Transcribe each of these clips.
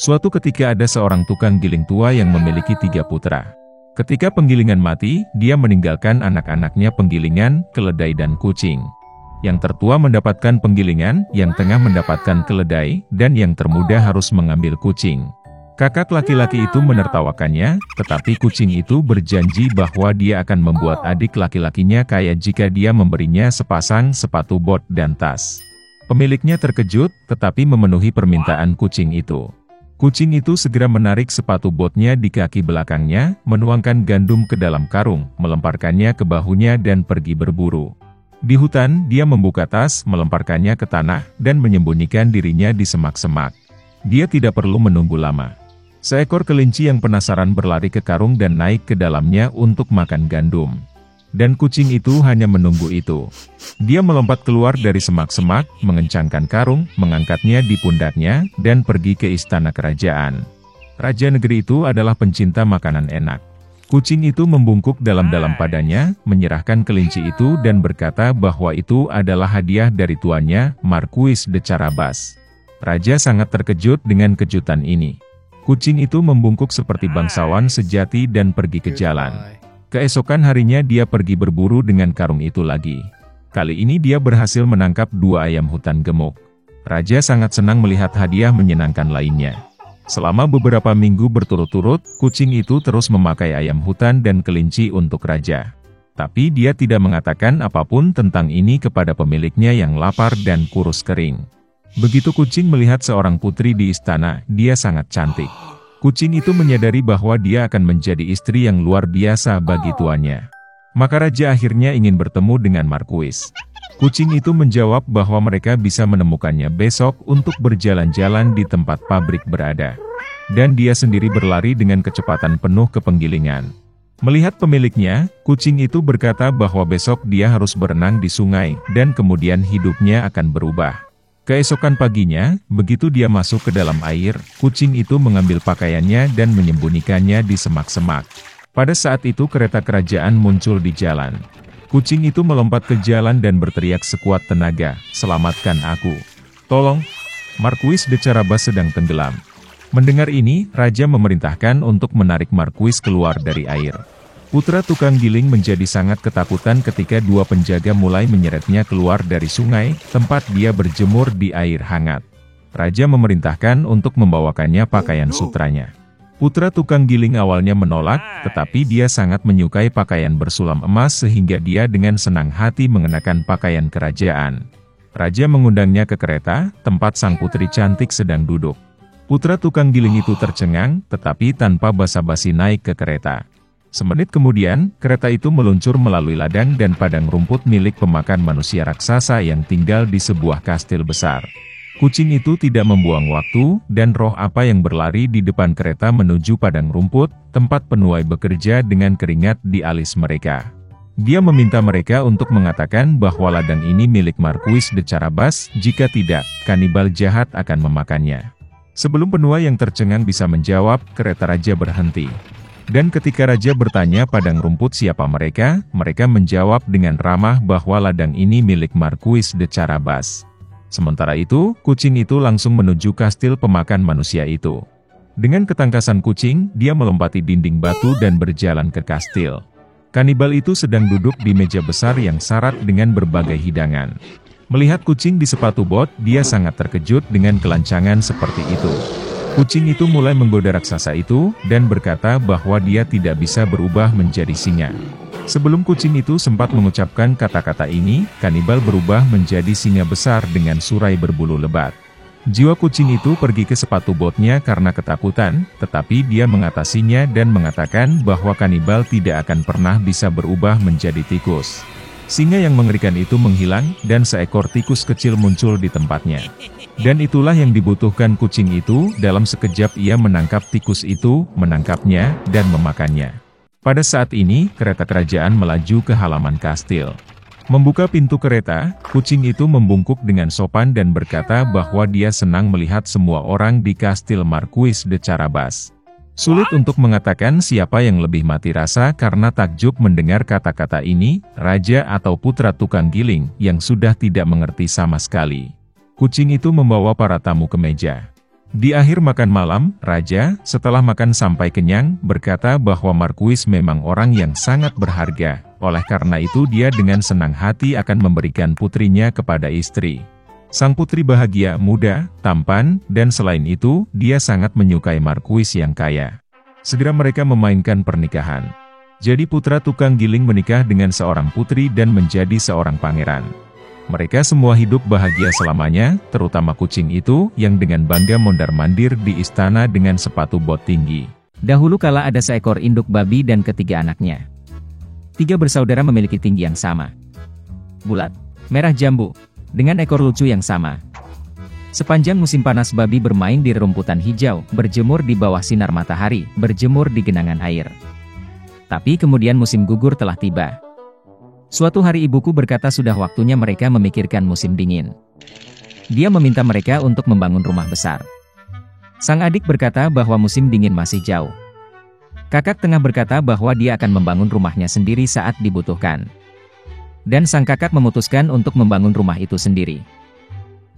Suatu ketika ada seorang tukang giling tua yang memiliki 3 putra. Ketika penggilingan mati, dia meninggalkan anak-anaknya penggilingan, keledai dan kucing. Yang tertua mendapatkan penggilingan, yang tengah mendapatkan keledai, dan yang termuda harus mengambil kucing. Kakak laki-laki itu menertawakannya, tetapi kucing itu berjanji bahwa dia akan membuat adik laki-lakinya kaya jika dia memberinya sepasang sepatu bot dan tas. Pemiliknya terkejut, tetapi memenuhi permintaan kucing itu. Kucing itu segera menarik sepatu botnya di kaki belakangnya, menuangkan gandum ke dalam karung, melemparkannya ke bahunya dan pergi berburu. Di hutan, dia membuka tas, melemparkannya ke tanah, dan menyembunyikan dirinya di semak-semak. Dia tidak perlu menunggu lama. Seekor kelinci yang penasaran berlari ke karung dan naik ke dalamnya untuk makan gandum. Dan kucing itu hanya menunggu itu. Dia melompat keluar dari semak-semak, mengencangkan karung, mengangkatnya di pundaknya, dan pergi ke istana kerajaan. Raja negeri itu adalah pencinta makanan enak. Kucing itu membungkuk dalam-dalam padanya, menyerahkan kelinci itu dan berkata bahwa itu adalah hadiah dari tuannya, Marquis de Carabas. Raja sangat terkejut dengan kejutan ini. Kucing itu membungkuk seperti bangsawan sejati dan pergi ke jalan. Keesokan harinya dia pergi berburu dengan karung itu lagi. Kali ini dia berhasil menangkap 2 ayam hutan gemuk. Raja sangat senang melihat hadiah menyenangkan lainnya. Selama beberapa minggu berturut-turut, kucing itu terus memakai ayam hutan dan kelinci untuk raja. Tapi dia tidak mengatakan apapun tentang ini kepada pemiliknya yang lapar dan kurus kering. Begitu kucing melihat seorang putri di istana, dia sangat cantik. Kucing itu menyadari bahwa dia akan menjadi istri yang luar biasa bagi tuannya. Maka raja akhirnya ingin bertemu dengan Marquis. Kucing itu menjawab bahwa mereka bisa menemukannya besok untuk berjalan-jalan di tempat pabrik berada. Dan dia sendiri berlari dengan kecepatan penuh ke penggilingan. Melihat pemiliknya, kucing itu berkata bahwa besok dia harus berenang di sungai, dan kemudian hidupnya akan berubah. Keesokan paginya, begitu dia masuk ke dalam air, kucing itu mengambil pakaiannya dan menyembunyikannya di semak-semak. Pada saat itu kereta kerajaan muncul di jalan. Kucing itu melompat ke jalan dan berteriak sekuat tenaga, "Selamatkan aku! Tolong! Marquis de Carabas sedang tenggelam." Mendengar ini, raja memerintahkan untuk menarik Marquis keluar dari air. Putra tukang giling menjadi sangat ketakutan ketika 2 penjaga mulai menyeretnya keluar dari sungai, tempat dia berjemur di air hangat. Raja memerintahkan untuk membawakannya pakaian sutranya. Putra tukang giling awalnya menolak, tetapi dia sangat menyukai pakaian bersulam emas sehingga dia dengan senang hati mengenakan pakaian kerajaan. Raja mengundangnya ke kereta, tempat sang putri cantik sedang duduk. Putra tukang giling itu tercengang, tetapi tanpa basa-basi naik ke kereta. Semenit kemudian, kereta itu meluncur melalui ladang dan padang rumput milik pemakan manusia raksasa yang tinggal di sebuah kastil besar. Kucing itu tidak membuang waktu, dan roh apa yang berlari di depan kereta menuju padang rumput, tempat penuai bekerja dengan keringat di alis mereka. Dia meminta mereka untuk mengatakan bahwa ladang ini milik Marquis de Carabas, jika tidak, kanibal jahat akan memakannya. Sebelum penuai yang tercengang bisa menjawab, kereta raja berhenti. Dan ketika raja bertanya padang rumput siapa mereka, mereka menjawab dengan ramah bahwa ladang ini milik Marquis de Carabas. Sementara itu, kucing itu langsung menuju kastil pemakan manusia itu. Dengan ketangkasan kucing, dia melompati dinding batu dan berjalan ke kastil. Kanibal itu sedang duduk di meja besar yang syarat dengan berbagai hidangan. Melihat kucing di sepatu bot, dia sangat terkejut dengan kelancangan seperti itu. Kucing itu mulai menggoda raksasa itu, dan berkata bahwa dia tidak bisa berubah menjadi singa. Sebelum kucing itu sempat mengucapkan kata-kata ini, kanibal berubah menjadi singa besar dengan surai berbulu lebat. Jiwa kucing itu pergi ke sepatu botnya karena ketakutan, tetapi dia mengatasinya dan mengatakan bahwa kanibal tidak akan pernah bisa berubah menjadi tikus. Singa yang mengerikan itu menghilang, dan seekor tikus kecil muncul di tempatnya. Dan itulah yang dibutuhkan kucing itu, dalam sekejap ia menangkap tikus itu, menangkapnya, dan memakannya. Pada saat ini, kereta kerajaan melaju ke halaman kastil. Membuka pintu kereta, kucing itu membungkuk dengan sopan dan berkata bahwa dia senang melihat semua orang di kastil Marquis de Carabas. Sulit untuk mengatakan siapa yang lebih mati rasa karena takjub mendengar kata-kata ini, raja atau putra tukang giling, yang sudah tidak mengerti sama sekali. Kucing itu membawa para tamu ke meja. Di akhir makan malam, Raja, setelah makan sampai kenyang, berkata bahwa Marquis memang orang yang sangat berharga. Oleh karena itu dia dengan senang hati akan memberikan putrinya kepada istri. Sang putri bahagia, muda, tampan, dan selain itu, dia sangat menyukai Marquis yang kaya. Segera mereka memainkan pernikahan. Jadi putra tukang giling menikah dengan seorang putri dan menjadi seorang pangeran. Mereka semua hidup bahagia selamanya, terutama kucing itu, yang dengan bangga mondar-mandir di istana dengan sepatu bot tinggi. Dahulu kala ada seekor induk babi dan ketiga anaknya. Tiga bersaudara memiliki tinggi yang sama. Bulat, merah jambu, dengan ekor lucu yang sama. Sepanjang musim panas babi bermain di rumputan hijau, berjemur di bawah sinar matahari, berjemur di genangan air. Tapi kemudian musim gugur telah tiba. Suatu hari ibuku berkata sudah waktunya mereka memikirkan musim dingin. Dia meminta mereka untuk membangun rumah besar. Sang adik berkata bahwa musim dingin masih jauh. Kakak tengah berkata bahwa dia akan membangun rumahnya sendiri saat dibutuhkan. Dan sang kakak memutuskan untuk membangun rumah itu sendiri.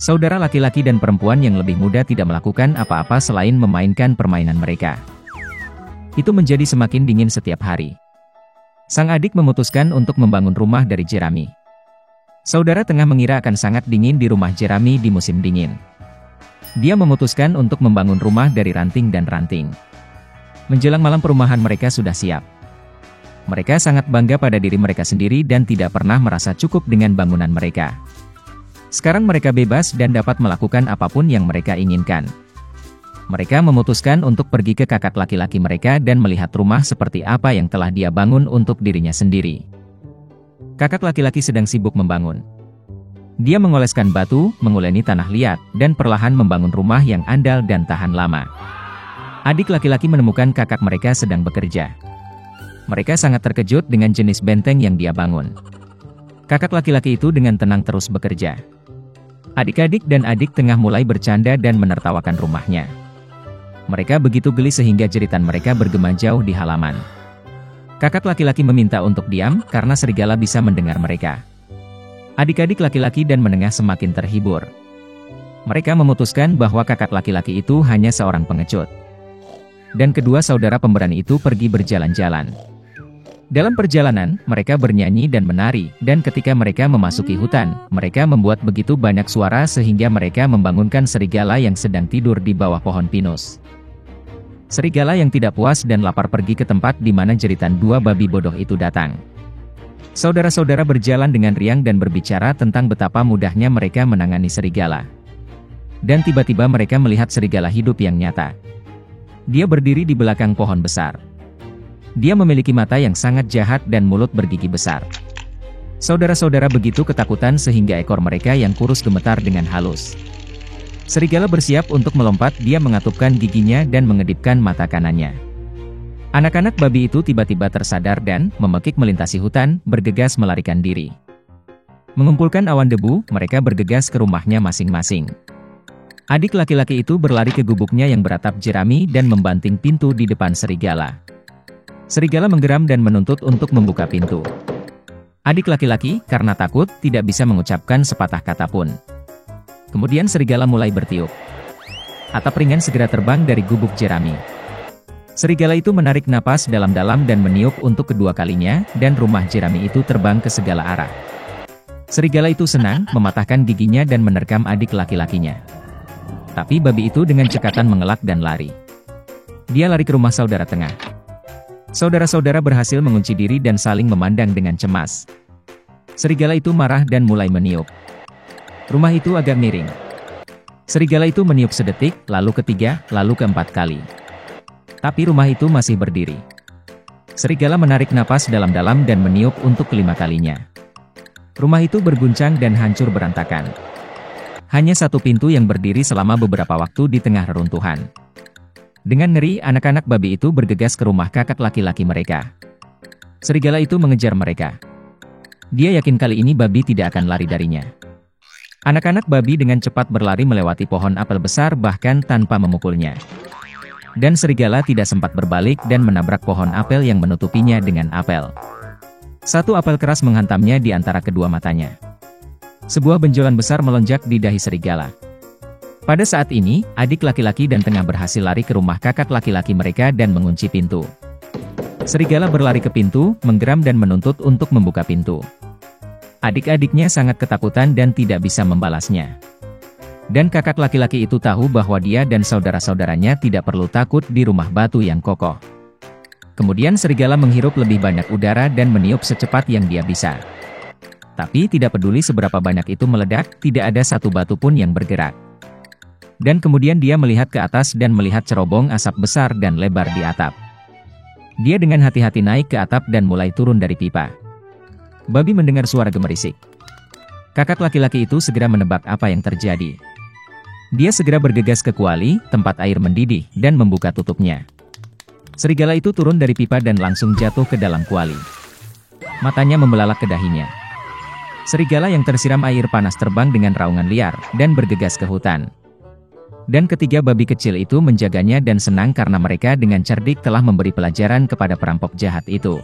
Saudara laki-laki dan perempuan yang lebih muda tidak melakukan apa-apa selain memainkan permainan mereka. Itu menjadi semakin dingin setiap hari. Sang adik memutuskan untuk membangun rumah dari jerami. Saudara tengah mengira akan sangat dingin di rumah jerami di musim dingin. Dia memutuskan untuk membangun rumah dari ranting dan ranting. Menjelang malam perumahan mereka sudah siap. Mereka sangat bangga pada diri mereka sendiri dan tidak pernah merasa cukup dengan bangunan mereka. Sekarang mereka bebas dan dapat melakukan apapun yang mereka inginkan. Mereka memutuskan untuk pergi ke kakak laki-laki mereka dan melihat rumah seperti apa yang telah dia bangun untuk dirinya sendiri. Kakak laki-laki sedang sibuk membangun. Dia mengoleskan batu, menguleni tanah liat, dan perlahan membangun rumah yang andal dan tahan lama. Adik laki-laki menemukan kakak mereka sedang bekerja. Mereka sangat terkejut dengan jenis benteng yang dia bangun. Kakak laki-laki itu dengan tenang terus bekerja. Adik-adik dan adik tengah mulai bercanda dan menertawakan rumahnya. Mereka begitu geli sehingga jeritan mereka bergema jauh di halaman. Kakak laki-laki meminta untuk diam karena serigala bisa mendengar mereka. Adik-adik laki-laki dan menengah semakin terhibur. Mereka memutuskan bahwa kakak laki-laki itu hanya seorang pengecut. Dan kedua saudara pemberani itu pergi berjalan-jalan. Dalam perjalanan, mereka bernyanyi dan menari, dan ketika mereka memasuki hutan, mereka membuat begitu banyak suara sehingga mereka membangunkan serigala yang sedang tidur di bawah pohon pinus. Serigala yang tidak puas dan lapar pergi ke tempat di mana jeritan dua babi bodoh itu datang. Saudara-saudara berjalan dengan riang dan berbicara tentang betapa mudahnya mereka menangani serigala. Dan tiba-tiba mereka melihat serigala hidup yang nyata. Dia berdiri di belakang pohon besar. Dia memiliki mata yang sangat jahat dan mulut bergigi besar. Saudara-saudara begitu ketakutan sehingga ekor mereka yang kurus gemetar dengan halus. Serigala bersiap untuk melompat, dia mengatupkan giginya dan mengedipkan mata kanannya. Anak-anak babi itu tiba-tiba tersadar dan, memekik melintasi hutan, bergegas melarikan diri. Mengumpulkan awan debu, mereka bergegas ke rumahnya masing-masing. Adik laki-laki itu berlari ke gubuknya yang beratap jerami dan membanting pintu di depan serigala. Serigala menggeram dan menuntut untuk membuka pintu. Adik laki-laki, karena takut, tidak bisa mengucapkan sepatah kata pun. Kemudian serigala mulai bertiup. Atap ringan segera terbang dari gubuk jerami. Serigala itu menarik napas dalam-dalam dan meniup untuk kedua kalinya, dan rumah jerami itu terbang ke segala arah. Serigala itu senang, mematahkan giginya dan menerkam adik laki-lakinya. Tapi babi itu dengan cekatan mengelak dan lari. Dia lari ke rumah saudara tengah. Saudara-saudara berhasil mengunci diri dan saling memandang dengan cemas. Serigala itu marah dan mulai meniup. Rumah itu agak miring. Serigala itu meniup sedetik, lalu ketiga, lalu keempat kali. Tapi rumah itu masih berdiri. Serigala menarik napas dalam-dalam dan meniup untuk kelima kalinya. Rumah itu berguncang dan hancur berantakan. Hanya satu pintu yang berdiri selama beberapa waktu di tengah reruntuhan. Dengan ngeri, anak-anak babi itu bergegas ke rumah kakak laki-laki mereka. Serigala itu mengejar mereka. Dia yakin kali ini babi tidak akan lari darinya. Anak-anak babi dengan cepat berlari melewati pohon apel besar bahkan tanpa memukulnya. Dan serigala tidak sempat berbalik dan menabrak pohon apel yang menutupinya dengan apel. Satu apel keras menghantamnya di antara kedua matanya. Sebuah benjolan besar melonjak di dahi serigala. Pada saat ini, adik laki-laki dan tengah berhasil lari ke rumah kakak laki-laki mereka dan mengunci pintu. Serigala berlari ke pintu, menggeram dan menuntut untuk membuka pintu. Adik-adiknya sangat ketakutan dan tidak bisa membalasnya. Dan kakak laki-laki itu tahu bahwa dia dan saudara-saudaranya tidak perlu takut di rumah batu yang kokoh. Kemudian serigala menghirup lebih banyak udara dan meniup secepat yang dia bisa. Tapi tidak peduli seberapa banyak itu meledak, tidak ada satu batu pun yang bergerak. Dan kemudian dia melihat ke atas dan melihat cerobong asap besar dan lebar di atap. Dia dengan hati-hati naik ke atap dan mulai turun dari pipa. Babi mendengar suara gemerisik. Kakak laki-laki itu segera menebak apa yang terjadi. Dia segera bergegas ke kuali, tempat air mendidih, dan membuka tutupnya. Serigala itu turun dari pipa dan langsung jatuh ke dalam kuali. Matanya membelalak ke dahinya. Serigala yang tersiram air panas terbang dengan raungan liar, dan bergegas ke hutan. Dan ketiga babi kecil itu menjaganya dan senang karena mereka dengan cerdik telah memberi pelajaran kepada perampok jahat itu.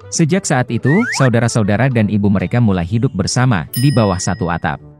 Sejak saat itu, saudara-saudara dan ibu mereka mulai hidup bersama di bawah satu atap.